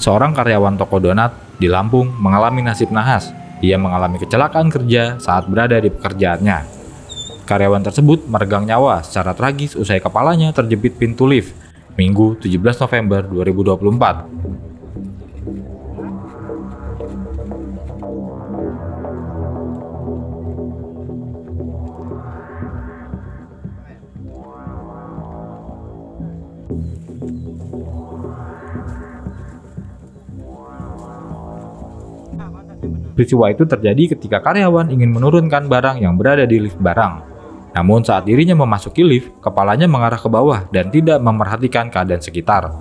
Seorang karyawan toko donat di Lampung mengalami nasib nahas. Ia mengalami kecelakaan kerja saat berada di pekerjaannya. Karyawan tersebut meregang nyawa secara tragis usai kepalanya terjepit pintu lift, Minggu 17 November 2024. Peristiwa itu terjadi ketika karyawan ingin menurunkan barang yang berada di lift barang. Namun saat dirinya memasuki lift, kepalanya mengarah ke bawah dan tidak memperhatikan keadaan sekitar.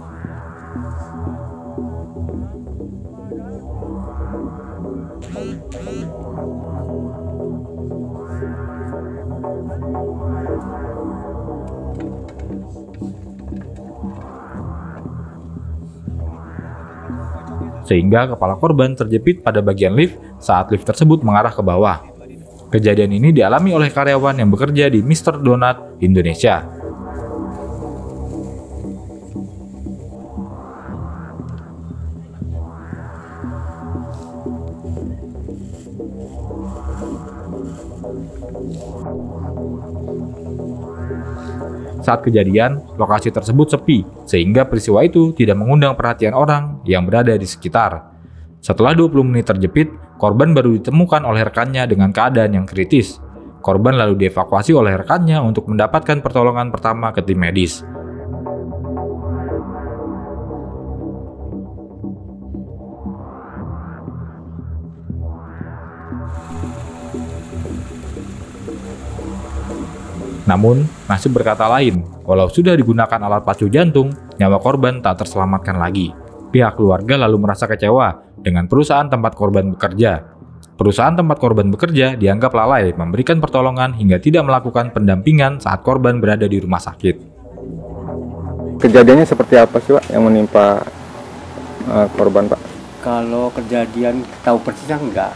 Sehingga kepala korban terjepit pada bagian lift saat lift tersebut mengarah ke bawah. Kejadian ini dialami oleh karyawan yang bekerja di Mr. Donut Indonesia. Saat kejadian, lokasi tersebut sepi, sehingga peristiwa itu tidak mengundang perhatian orang yang berada di sekitar. Setelah 20 menit terjepit, korban baru ditemukan oleh rekannya dengan keadaan yang kritis. Korban lalu dievakuasi oleh rekannya untuk mendapatkan pertolongan pertama ke tim medis. Namun, nasib berkata lain. Walau sudah digunakan alat pacu jantung, nyawa korban tak terselamatkan lagi. Pihak keluarga lalu merasa kecewa dengan perusahaan tempat korban bekerja. Perusahaan tempat korban bekerja dianggap lalai memberikan pertolongan hingga tidak melakukan pendampingan saat korban berada di rumah sakit. Kejadiannya seperti apa sih, Pak, yang menimpa korban, Pak? Kalau kejadian tahu persisnya enggak.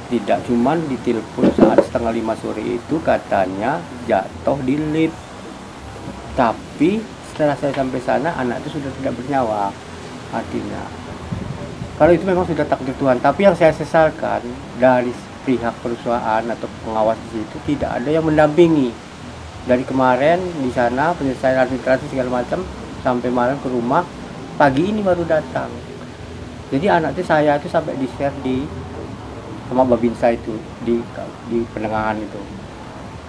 Tidak, cuman ditelepon saat 4:30 sore itu katanya jatuh di lift. Tapi setelah saya sampai sana anak itu sudah tidak bernyawa. Artinya kalau itu memang sudah takdir Tuhan. Tapi yang saya sesalkan dari pihak perusahaan atau pengawas di situ tidak ada yang mendampingi. Dari kemarin di sana penyelesaian administrasi segala macam sampai malam ke rumah, pagi ini baru datang. Jadi anak itu saya itu sampai di-share sama Babinsa itu di penengahan itu.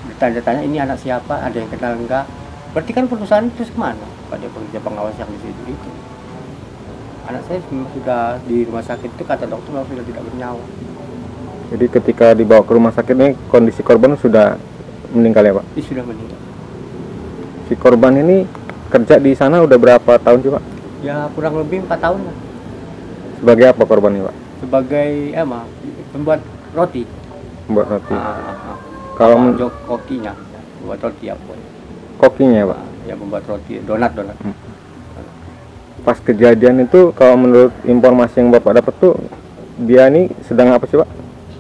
Ditanya-tanya ini anak siapa, ada yang kenal enggak? Berarti kan perusahaan itu kemana? Pada pekerja pengawas yang di situ itu. Anak saya sudah di rumah sakit itu kata dokter memang sudah tidak bernyawa. Jadi ketika dibawa ke rumah sakit ini kondisi korban sudah meninggal ya, Pak? Ini sudah meninggal. Si korban ini kerja di sana udah berapa tahun sih, Pak? Ya kurang lebih 4 tahun lah. Sebagai apa korbannya, Pak? Sebagai pembuat roti. Pembuat roti. Kalau kokinya, buat roti apa? Kokinya ya, Pak? Ya membuat roti, donat. Pas kejadian itu kalau menurut informasi yang Bapak dapat tuh dia ini sedang apa sih, Pak?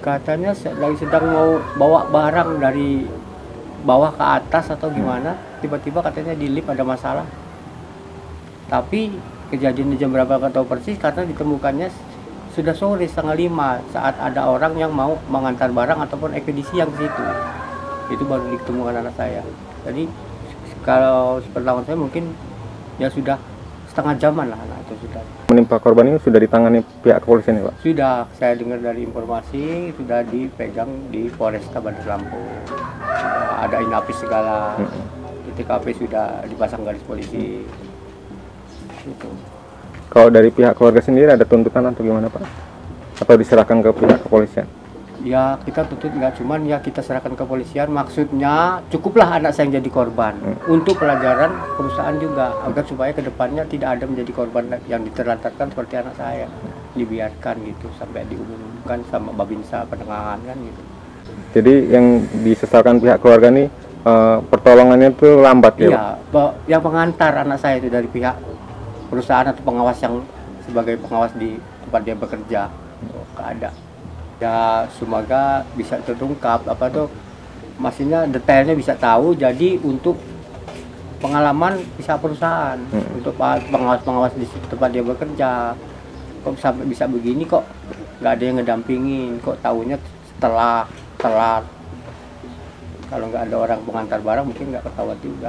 Katanya lagi sedang mau bawa barang dari bawah ke atas atau gimana, tiba-tiba katanya di lift ada masalah. Tapi kejadian jam berapa nggak tahu persis karena ditemukannya sudah sore 4:30 saat ada orang yang mau mengantar barang ataupun ekspedisi yang ke situ. Itu baru ditemukan anak saya. Jadi kalau sepengetahuan saya mungkin ya sudah setengah jaman lah anak itu sudah. Menimpa korban ini sudah ditangani pihak kepolisian ya, Pak? Sudah, saya dengar dari informasi sudah dipegang di Polresta Bandar Lampung. Ada inapis segala. Di TKP sudah dipasang garis polisi. Itu. Kalau dari pihak keluarga sendiri ada tuntutan atau gimana, Pak? Atau diserahkan ke pihak kepolisian? Ya kita tuntut nggak, cuman ya kita serahkan ke kepolisian. Maksudnya cukuplah anak saya yang jadi korban untuk pelajaran perusahaan juga, agar supaya kedepannya tidak ada menjadi korban yang diterlantarkan seperti anak saya. Dibiarkan gitu sampai diumumkan sama Babinsa penengahan kan gitu. Jadi yang disesalkan pihak keluarga nih pertolongannya tuh lambat ya, Pak? Iya, yang pengantar anak saya itu dari pihak perusahaan atau pengawas yang sebagai pengawas di tempat dia bekerja. Nggak ada. Ya semoga bisa terungkap apa tuh, maksudnya detailnya bisa tahu. Jadi untuk pengalaman pihak perusahaan, untuk pengawas-pengawas di tempat dia bekerja, kok sampai bisa begini, kok nggak ada yang ngedampingin, kok tahunya setelah telat. Kalau nggak ada orang pengantar barang mungkin nggak ketahuan juga.